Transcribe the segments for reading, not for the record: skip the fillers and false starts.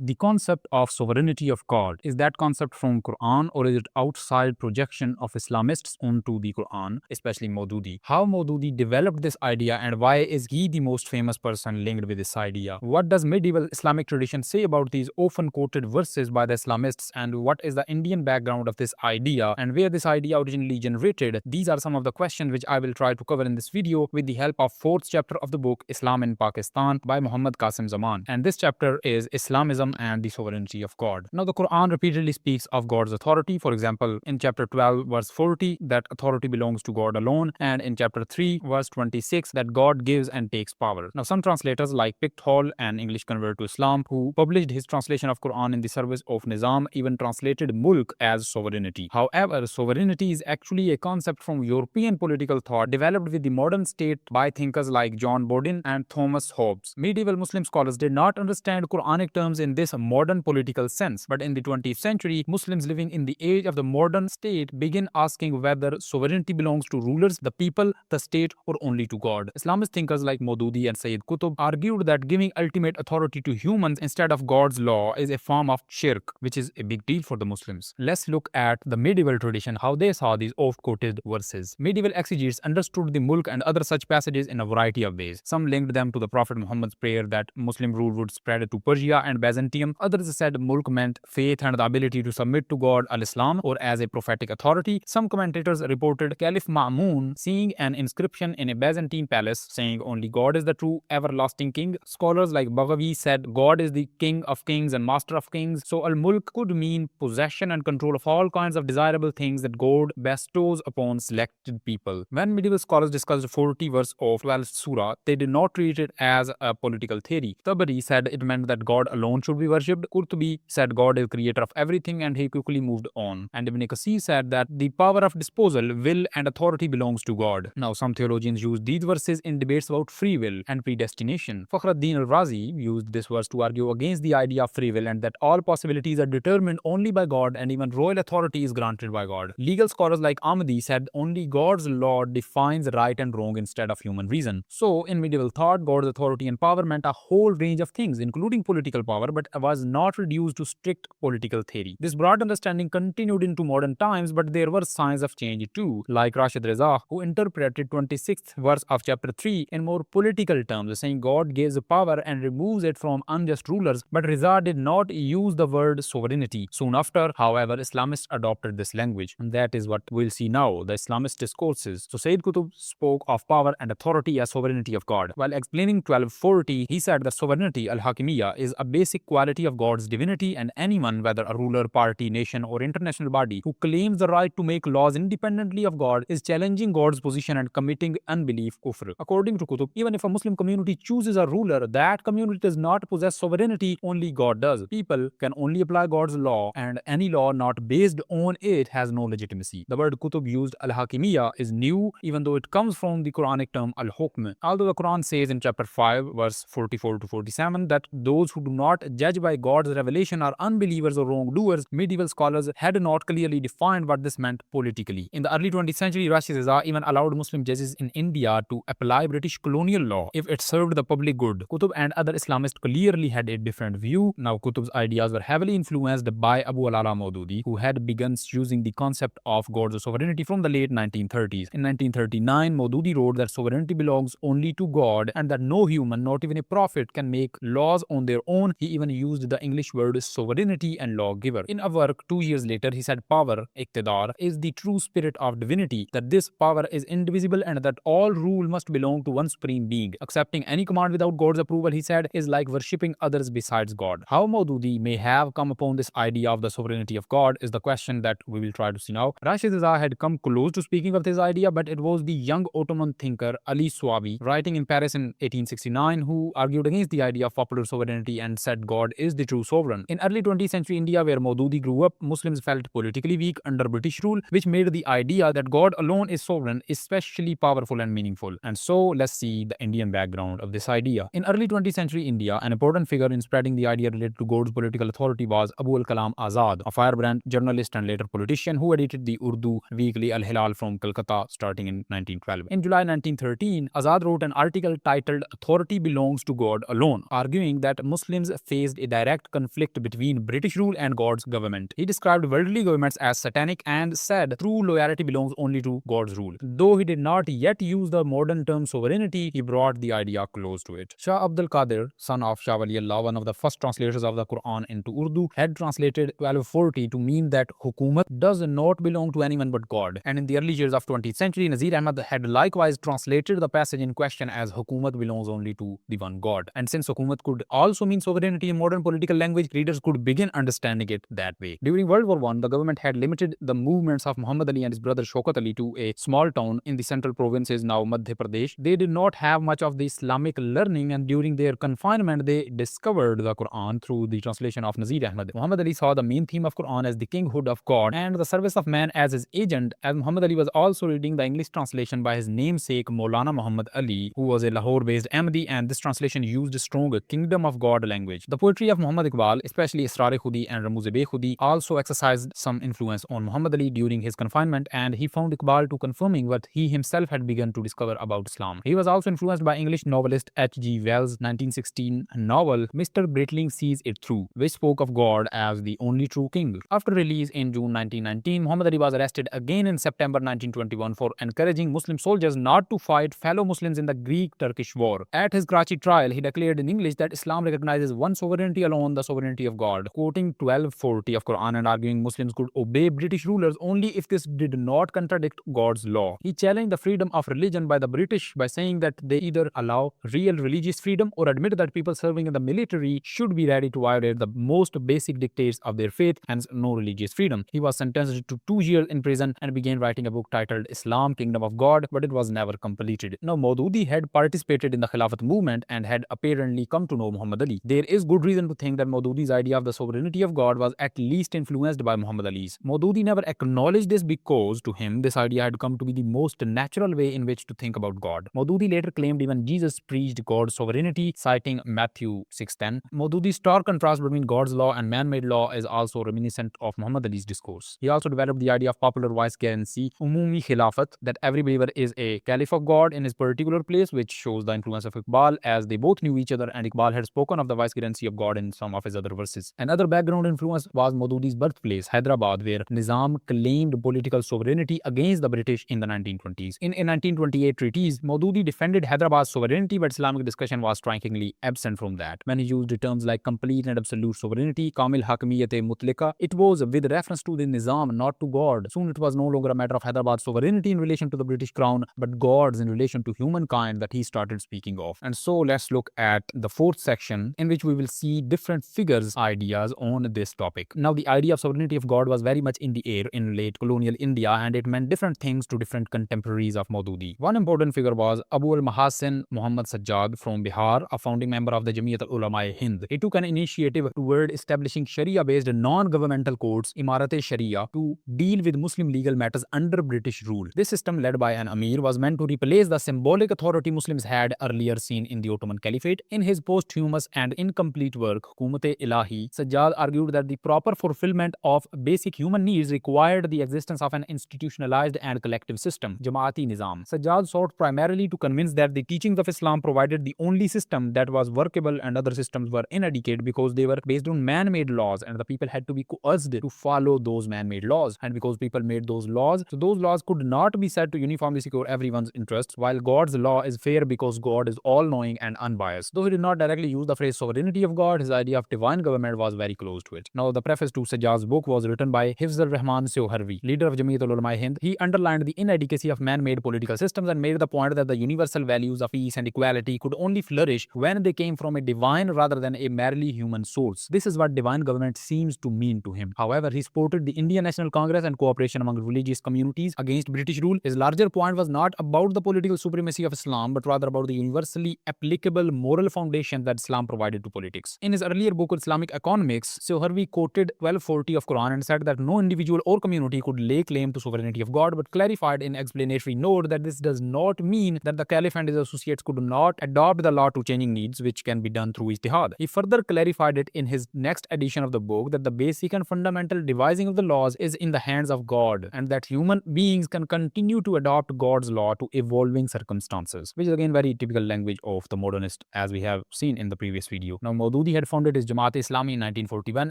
The concept of sovereignty of God, is that concept from Quran or is it outside projection of Islamists onto the Quran, especially Mawdudi? How Mawdudi developed this idea and why is he the most famous person linked with this idea? What does medieval Islamic tradition say about these often quoted verses by the Islamists, and what is the Indian background of this idea and where this idea originally generated? These are some of the questions which I will try to cover in this video with the help of fourth chapter of the book Islam in Pakistan by Muhammad Qasim Zaman. And this chapter is Islamism and the sovereignty of God. Now, the Quran repeatedly speaks of God's authority. For example, in chapter 12, verse 40, that authority belongs to God alone, and in chapter 3, verse 26, that God gives and takes power. Now, some translators like Pickthall, an English convert to Islam, who published his translation of Quran in the service of Nizam, even translated mulk as sovereignty. However, sovereignty is actually a concept from European political thought developed with the modern state by thinkers like John Bodin and Thomas Hobbes. Medieval Muslim scholars did not understand Quranic terms in this modern political sense, but in the 20th century, Muslims living in the age of the modern state begin asking whether sovereignty belongs to rulers, the people, the state, or only to God. Islamist thinkers like Mawdudi and Sayyid Qutb argued that giving ultimate authority to humans instead of God's law is a form of shirk, which is a big deal for the Muslims. Let's look at the medieval tradition, how they saw these oft-quoted verses. Medieval exegetes understood the mulk and other such passages in a variety of ways. Some linked them to the Prophet Muhammad's prayer that Muslim rule would spread to Persia and Byzantium. Others said mulk meant faith and the ability to submit to God al-Islam or as a prophetic authority. Some commentators reported Caliph Ma'mun seeing an inscription in a Byzantine palace saying only God is the true everlasting king. Scholars like Baghawi said God is the king of kings and master of kings. So al-mulk could mean possession and control of all kinds of desirable things that God bestows upon selected people. When medieval scholars discussed 40 verse of 12th surah, they did not treat it as a political theory. Tabari said it meant that God alone should be worshipped. Qurtubi said God is creator of everything, and he quickly moved on. And Ibn Kathir said that the power of disposal, will, and authority belongs to God. Now, some theologians used these verses in debates about free will and predestination. Fakhruddin al-Razi used this verse to argue against the idea of free will and that all possibilities are determined only by God and even royal authority is granted by God. Legal scholars like Ahmadi said only God's law defines right and wrong instead of human reason. So, in medieval thought, God's authority and power meant a whole range of things, including political power, but was not reduced to strict political theory. This broad understanding continued into modern times, but there were signs of change too, like Rashid Reza, who interpreted 26th verse of chapter 3 in more political terms, saying God gives power and removes it from unjust rulers, but Reza did not use the word sovereignty. Soon after, however, Islamists adopted this language, and that is what we'll see now, the Islamist discourses. So Sayyid Qutb spoke of power and authority as sovereignty of God. While explaining 1240, he said that sovereignty, al-Hakimiyya, is a basic quality of God's divinity, and anyone, whether a ruler, party, nation, or international body, who claims the right to make laws independently of God is challenging God's position and committing unbelief, kufr. According to Qutb, even if a Muslim community chooses a ruler, that community does not possess sovereignty, only God does. People can only apply God's law, and any law not based on it has no legitimacy. The word Qutb used al-Hakimiyya is new, even though it comes from the Quranic term al-Hukm. Although the Quran says in chapter 5, verse 44 to 47, that those who do not judge by God's revelation are unbelievers or wrongdoers, medieval scholars had not clearly defined what this meant politically. In the early 20th century, Rashid Reza even allowed Muslim judges in India to apply British colonial law if it served the public good. Qutb and other Islamists clearly had a different view. Now, Qutb's ideas were heavily influenced by Abu al-Ala Mawdudi, who had begun using the concept of God's sovereignty from the late 1930s. In 1939, Mawdudi wrote that sovereignty belongs only to God and that no human, not even a prophet, can make laws on their own. He even used the English word sovereignty and lawgiver. In a work 2 years later, he said power, iqtidar, is the true spirit of divinity, that this power is indivisible and that all rule must belong to one supreme being. Accepting any command without God's approval, he said, is like worshipping others besides God. How Mawdudi may have come upon this idea of the sovereignty of God is the question that we will try to see now. Rashid Reza had come close to speaking of this idea, but it was the young Ottoman thinker Ali Swabi, writing in Paris in 1869, who argued against the idea of popular sovereignty and said God is the true sovereign. In early 20th century India, where Mawdudi grew up, Muslims felt politically weak under British rule, which made the idea that God alone is sovereign especially powerful and meaningful. And so, let's see the Indian background of this idea. In early 20th century India, an important figure in spreading the idea related to God's political authority was Abu al-Kalam Azad, a firebrand journalist and later politician who edited the Urdu weekly Al-Hilal from Calcutta starting in 1912. In July 1913, Azad wrote an article titled "Authority Belongs to God Alone," arguing that Muslims face faced a direct conflict between British rule and God's government. He described worldly governments as satanic and said true loyalty belongs only to God's rule. Though he did not yet use the modern term sovereignty, he brought the idea close to it. Shah Abdul Qadir, son of Shah Wali Allah, one of the first translators of the Quran into Urdu, had translated 1240 to mean that hukumat does not belong to anyone but God. And in the early years of 20th century, Nazir Ahmad had likewise translated the passage in question as hukumat belongs only to the one God. And since hukumat could also mean sovereignty in modern political language, readers could begin understanding it that way. During World War I, the government had limited the movements of Muhammad Ali and his brother Shaukat Ali to a small town in the central provinces, now Madhya Pradesh. They did not have much of the Islamic learning, and during their confinement, they discovered the Quran through the translation of Nazir Ahmad. Muhammad Ali saw the main theme of Quran as the kinghood of God and the service of man as his agent, as Muhammad Ali was also reading the English translation by his namesake Maulana Muhammad Ali, who was a Lahore-based Ahmadi, and this translation used a strong kingdom of God language. The poetry of Muhammad Iqbal, especially Israr-e-Khudi and Ramuz-e-Khudi, also exercised some influence on Muhammad Ali during his confinement, and he found Iqbal to confirming what he himself had begun to discover about Islam. He was also influenced by English novelist H.G. Wells' 1916 novel Mr. Britling Sees It Through, which spoke of God as the only true king. After release in June 1919, Muhammad Ali was arrested again in September 1921 for encouraging Muslim soldiers not to fight fellow Muslims in the Greek-Turkish War. At his Karachi trial, he declared in English that Islam recognizes one sovereignty alone, the sovereignty of God, quoting 1240 of Quran and arguing Muslims could obey British rulers only if this did not contradict God's law. He challenged the freedom of religion by the British by saying that they either allow real religious freedom or admit that people serving in the military should be ready to violate the most basic dictates of their faith, hence no religious freedom. He was sentenced to 2 years in prison and began writing a book titled Islam, Kingdom of God, but it was never completed. Now, Mawdudi had participated in the Khilafat movement and had apparently come to know Muhammad Ali. There is good reason to think that Mawdudi's idea of the sovereignty of God was at least influenced by Muhammad Ali's. Mawdudi never acknowledged this because to him this idea had come to be the most natural way in which to think about God. Mawdudi later claimed even Jesus preached God's sovereignty, citing Matthew 6:10. Mawdudi's stark contrast between God's law and man-made law is also reminiscent of Muhammad Ali's discourse. He also developed the idea of popular vicegerency, umumi khilafat, that every believer is a caliph of God in his particular place, which shows the influence of Iqbal, as they both knew each other and Iqbal had spoken of the vicegerency of God in some of his other verses. Another background influence was Mawdudi's birthplace, Hyderabad, where Nizam claimed political sovereignty against the British in the 1920s. In a 1928 treatise, Mawdudi defended Hyderabad's sovereignty, but Islamic discussion was strikingly absent from that. When he used terms like complete and absolute sovereignty, Kamil Hakimiyat-e Mutlika, it was with reference to the Nizam, not to God. Soon it was no longer a matter of Hyderabad's sovereignty in relation to the British crown, but God's in relation to humankind that he started speaking of. And so let's look at the fourth section, in which we will see different figures' ideas on this topic. Now, the idea of sovereignty of God was very much in the air in late colonial India, and it meant different things to different contemporaries of Mawdudi. One important figure was Abu al-Mahasin Muhammad Sajjad from Bihar, a founding member of the Jamiyat al-Ulama-e-Hind. He took an initiative toward establishing Sharia-based non-governmental courts, Imarat-e-Sharia, to deal with Muslim legal matters under British rule. This system, led by an Amir, was meant to replace the symbolic authority Muslims had earlier seen in the Ottoman Caliphate. In his posthumous and incomplete work, Hukumat-e-Ilahi, Sajjad argued that the proper fulfillment of basic human needs required the existence of an institutionalized and collective system, Jamaati Nizam. Sajjad sought primarily to convince that the teachings of Islam provided the only system that was workable and other systems were inadequate because they were based on man-made laws and the people had to be coerced to follow those man-made laws. And because people made those laws, so those laws could not be said to uniformly secure everyone's interests, while God's law is fair because God is all-knowing and unbiased. Though he did not directly use the phrase sovereignty of God, his idea of divine government was very close to it. Now, the preface to Sajjad's book was written by Hifz al-Rahman Seoharvi, leader of Jamiyat al-Ulama-e-Hind. He underlined the inadequacy of man-made political systems and made the point that the universal values of peace and equality could only flourish when they came from a divine rather than a merely human source. This is what divine government seems to mean to him. However, he supported the Indian National Congress and cooperation among religious communities against British rule. His larger point was not about the political supremacy of Islam, but rather about the universally applicable moral foundation that Islam provided to politics. In his earlier book, Islamic Economics, Seoharvi quoted 1240 of Quran and said that no individual or community could lay claim to sovereignty of God, but clarified in explanatory note that this does not mean that the Caliph and his associates could not adopt the law to changing needs, which can be done through ijtihad. He further clarified it in his next edition of the book that the basic and fundamental devising of the laws is in the hands of God, and that human beings can continue to adopt God's law to evolving circumstances, which is again very typical language of the modernist, as we have seen in the previous video. Now, Mawdudi Mawdudi had founded his Jamaat-e-Islami in 1941,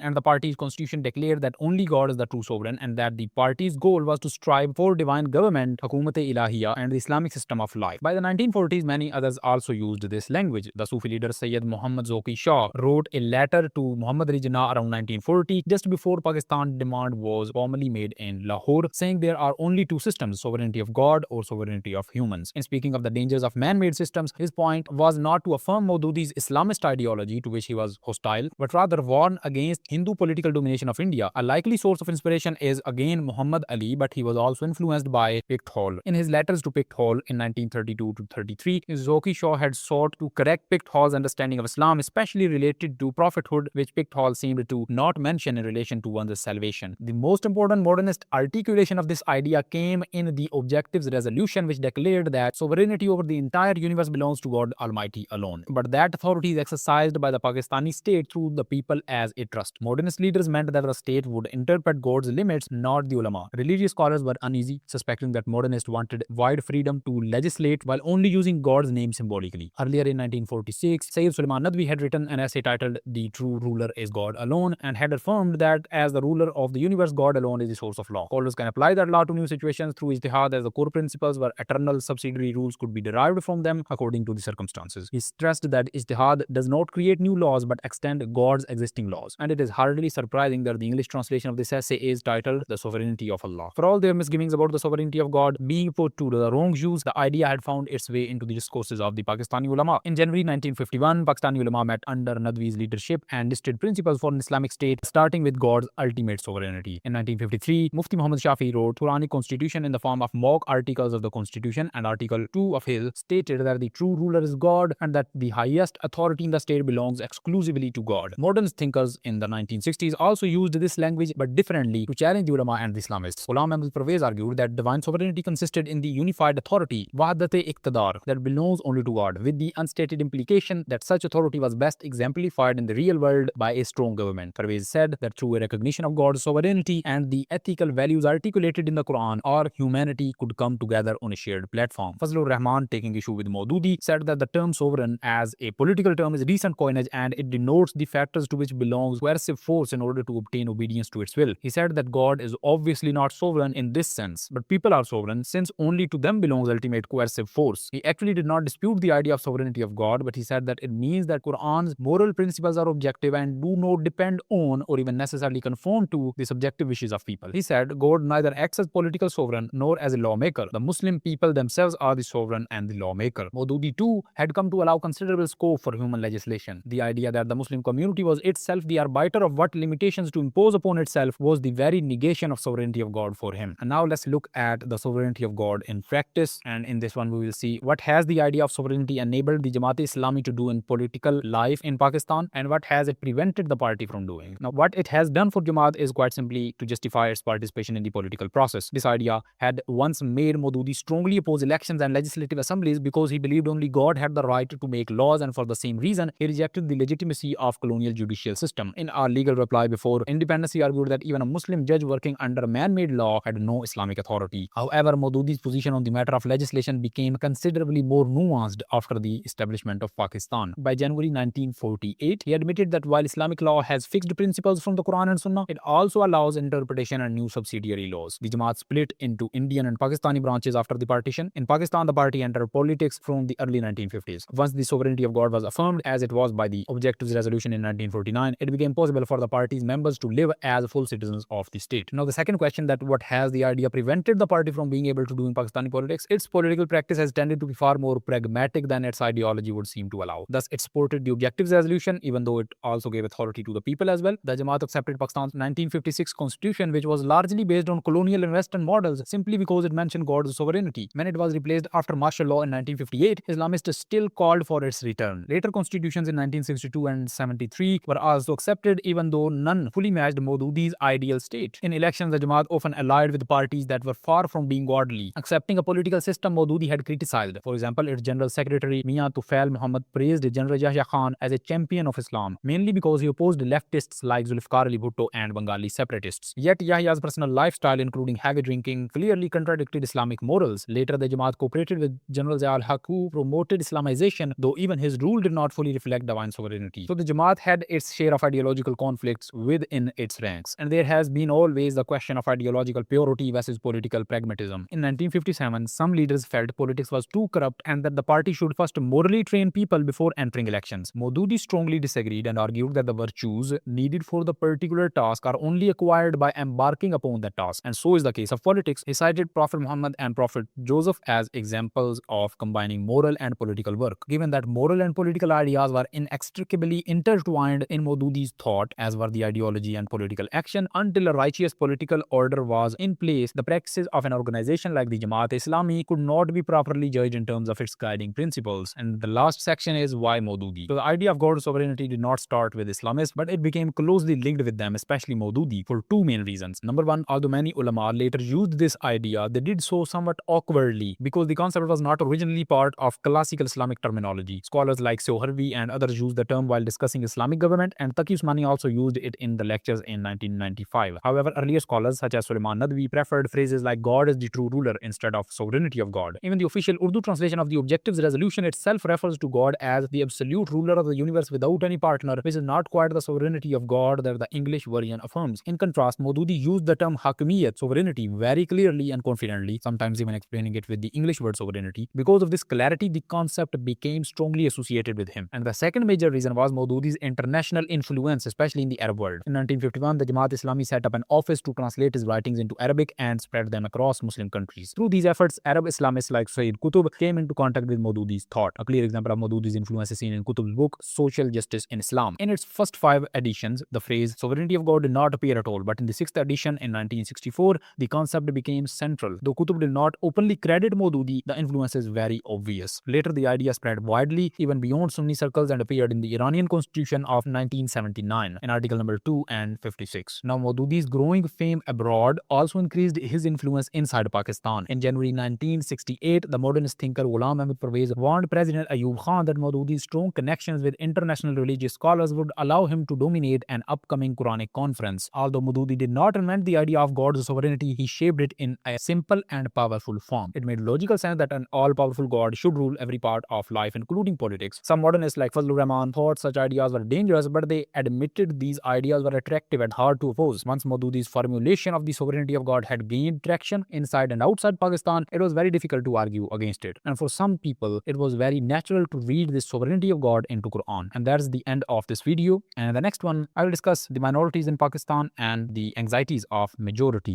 and the party's constitution declared that only God is the true sovereign and that the party's goal was to strive for divine government, Hukumat-e-Ilahiyya, and the Islamic system of life. By the 1940s, many others also used this language. The Sufi leader Sayyid Muhammad Zoki Shah wrote a letter to Muhammad Ali Jinnah around 1940, just before Pakistan's demand was formally made in Lahore, saying there are only two systems, sovereignty of God or sovereignty of humans. In speaking of the dangers of man-made systems, his point was not to affirm Mawdudi's Islamist ideology, to which he was hostile, but rather warn against Hindu political domination of India. A likely source of inspiration is again Muhammad Ali, but he was also influenced by Pict Hall. In his letters to Pict Hall in 1932 to 33, Zoki Shaw had sought to correct Pict Hall's understanding of Islam, especially related to prophethood, which Pict Hall seemed to not mention in relation to one's salvation. The most important modernist articulation of this idea came in the Objectives Resolution, which declared that sovereignty over the entire universe belongs to God Almighty alone, but that authority is exercised by the Pakistani state through the people as a trust. Modernist leaders meant that the state would interpret God's limits, not the ulama. Religious scholars were uneasy, suspecting that modernists wanted wide freedom to legislate while only using God's name symbolically. Earlier in 1946, Sayyid Sulaiman Nadwi had written an essay titled "The True Ruler is God Alone" and had affirmed that as the ruler of the universe, God alone is the source of law. Scholars can apply that law to new situations through ijtihad, as the core principles where eternal subsidiary rules could be derived from them according to the circumstances. He stressed that ijtihad does not create new laws but extend God's existing laws, and it is hardly surprising that the English translation of this essay is titled "The Sovereignty of Allah." For all their misgivings about the sovereignty of God being put to the wrong use, the idea had found its way into the discourses of the Pakistani ulama. In January 1951, Pakistani ulama met under Nadwi's leadership and listed principles for an Islamic state, starting with God's ultimate sovereignty. In 1953, Mufti Muhammad Shafi wrote Quranic constitution in the form of mock articles of the constitution, and Article 2 of his stated that the true ruler is God and that the highest authority in the state belongs exclusively to God. Modern thinkers in the 1960s also used this language but differently to challenge the ulama and the Islamists. Ghulam Ahmad Parvez argued that divine sovereignty consisted in the unified authority, wahdat-e-iqtidar, that belongs only to God, with the unstated implication that such authority was best exemplified in the real world by a strong government. Parvez said that through a recognition of God's sovereignty and the ethical values articulated in the Quran, all humanity could come together on a shared platform. Fazlur Rahman, taking issue with Mawdudi, said that the term sovereign as a political term is recent coinage and it denotes the factors to which belongs coercive force in order to obtain obedience to its will. He said that God is obviously not sovereign in this sense, but people are sovereign since only to them belongs ultimate coercive force. He actually did not dispute the idea of sovereignty of God, but he said that it means that Quran's moral principles are objective and do not depend on or even necessarily conform to the subjective wishes of people. He said God neither acts as political sovereign nor as a lawmaker. The Muslim people themselves are the sovereign and the lawmaker. Mawdudi too had come to allow considerable scope for human legislation. The idea that the Muslim community was itself the arbiter of what limitations to impose upon itself was the very negation of sovereignty of God for him. And now let's look at the sovereignty of God in practice, and in this one we will see what has the idea of sovereignty enabled the Jamaat-e-Islami to do in political life in Pakistan and what has it prevented the party from doing. Now what it has done for Jamaat is quite simply to justify its participation in the political process. This idea had once made Mawdudi strongly oppose elections and legislative assemblies because he believed only God had the right to make laws, and for the same reason he rejected the legitimacy of colonial judicial system. In our legal reply before independence, he argued that even a Muslim judge working under man-made law had no Islamic authority. However, Mawdudi's position on the matter of legislation became considerably more nuanced after the establishment of Pakistan. By January 1948, he admitted that while Islamic law has fixed principles from the Quran and Sunnah, it also allows interpretation and new subsidiary laws. The Jamaat split into Indian and Pakistani branches after the partition. In Pakistan, the party entered politics from the early 1950s. Once the sovereignty of God was affirmed, as it was by the Objectives Resolution in 1949, it became possible for the party's members to live as full citizens of the state. Now, the second question, that what has the idea prevented the party from being able to do in Pakistani politics? Its political practice has tended to be far more pragmatic than its ideology would seem to allow. Thus, it supported the Objectives Resolution, even though it also gave authority to the people as well. The Jamaat accepted Pakistan's 1956 constitution, which was largely based on colonial and Western models, simply because it mentioned God's sovereignty. When it was replaced after martial law in 1958, Islamists still called for its return. Later constitutions in 1962 and 73 were also accepted, even though none fully matched Mawdudi's ideal state. In elections, the Jamaat often allied with parties that were far from being godly, accepting a political system Mawdudi had criticized. For example, its General Secretary Mian Tufail Muhammad praised General Yahya Khan as a champion of Islam, mainly because he opposed leftists like Zulfikar Ali Bhutto and Bengali separatists. Yet Yahya's personal lifestyle, including heavy drinking, clearly contradicted Islamic morals. Later, the Jamaat cooperated with General Zia al-Haq, who promoted Islamization, though even his rule did not fully reflect divine sovereignty. sovereignty. So the Jamaat had its share of ideological conflicts within its ranks, and there has been always the question of ideological purity versus political pragmatism. In 1957, some leaders felt politics was too corrupt and that the party should first morally train people before entering elections. Mawdudi strongly disagreed and argued that the virtues needed for the particular task are only acquired by embarking upon that task, and so is the case of politics. He cited Prophet Muhammad and Prophet Joseph as examples of combining moral and political work. Given that moral and political ideas were inextricably intertwined in Mawdudi's thought, as were the ideology and political action, until a righteous political order was in place, the practices of an organization like the Jamaat Islami could not be properly judged in terms of its guiding principles. And the last section is why Mawdudi. So the idea of God's sovereignty did not start with Islamists, but it became closely linked with them, especially Mawdudi, for two main reasons. Number one, although many ulama later used this idea, they did so somewhat awkwardly because the concept was not originally part of classical Islamic terminology. Scholars like Soharvi and others used the term while discussing Islamic government, and Taqi Usmani also used it in the lectures in 1995. However, earlier scholars such as Sulaiman Nadwi preferred phrases like God is the true ruler instead of sovereignty of God. Even the official Urdu translation of the Objectives Resolution itself refers to God as the absolute ruler of the universe without any partner, which is not quite the sovereignty of God that the English version affirms. In contrast, Mawdudi used the term Hakimiyat, sovereignty, very clearly and confidently, sometimes even explaining it with the English word sovereignty. Because of this clarity, the concept became strongly associated with him. And the second major reason was Mawdudi's international influence, especially in the Arab world. In 1951, the Jamaat Islami set up an office to translate his writings into Arabic and spread them across Muslim countries. Through these efforts, Arab Islamists like Sayyid Qutb came into contact with Mawdudi's thought. A clear example of Mawdudi's influence is seen in Qutb's book, Social Justice in Islam. In its first 5 editions, the phrase sovereignty of God did not appear at all, but in the 6th edition in 1964, the concept became central. Though Qutb did not openly credit Mawdudi, the influence is very obvious. Later, the idea spread widely, even beyond Sunni circles, and appeared in the Iranian constitution of 1979 in Article number 2 and 56. Now, Mawdudi's growing fame abroad also increased his influence inside Pakistan. In January 1968, the modernist thinker Ghulam Ahmad Parvez warned President Ayub Khan that Mawdudi's strong connections with international religious scholars would allow him to dominate an upcoming Quranic conference. Although Mawdudi did not invent the idea of God's sovereignty, he shaped it in a simple and powerful form. It made logical sense that an all-powerful God should rule every part of life, including politics. Some modernists like Fazlur Rahman thought such ideas were dangerous, but they admitted these ideas were attractive and hard to oppose. Once Mawdudi's formulation of the sovereignty of God had gained traction inside and outside Pakistan, it was very difficult to argue against it. And for some people, it was very natural to read this sovereignty of God into Quran. And that's the end of this video. And in the next one, I will discuss the minorities in Pakistan and the anxieties of majority.